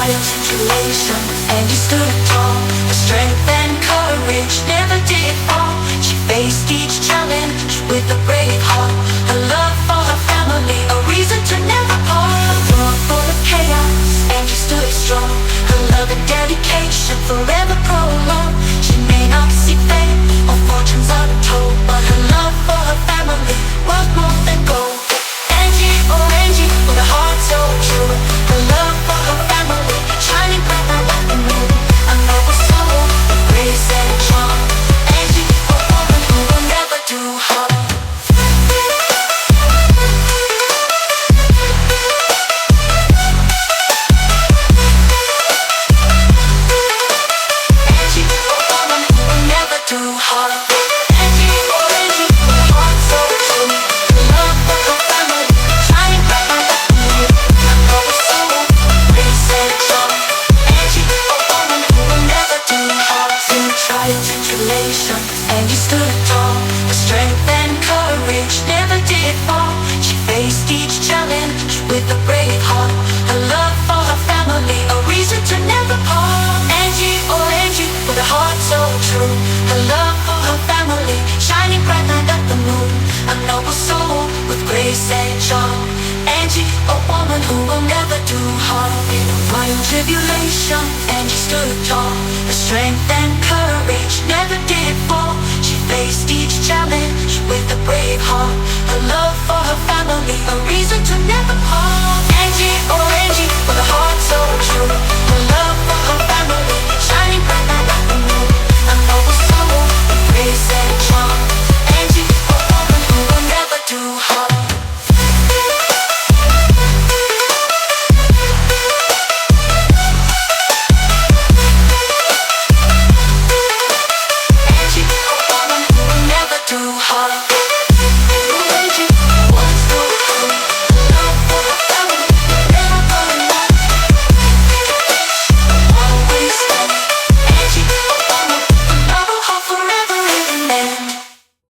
trials and tribulation, and you stood tall. Her strength and courage never did fall. She faced each challenge with a brave heart. Her love for her family, a reason to never part. A world full of chaos, and you stood strong. Her love and dedication forever prolonged. She may not see fame or fortunes untold, but her love for her family was more than gold. Anggie, oh Anggie, with a heart so true. Her love for her family, shining bright like the moon. A noble soul, with grace and charm. Anggie, a woman who will never do harm. And you stood tall, with strength and courage never did fall. She faced each challenge with a brave heart. Her love for her family, a reason to never part. Anggie, oh Angie, with a heart so true. Her love for her family, shining bright like the moon. A noble soul with grace and charm. Angie, a woman who will never do harm. In a wild tribulation, Angie stood tall. Her strength and courage never did fall. She faced each challenge with a brave heart. Her love for her family, a reason to never part.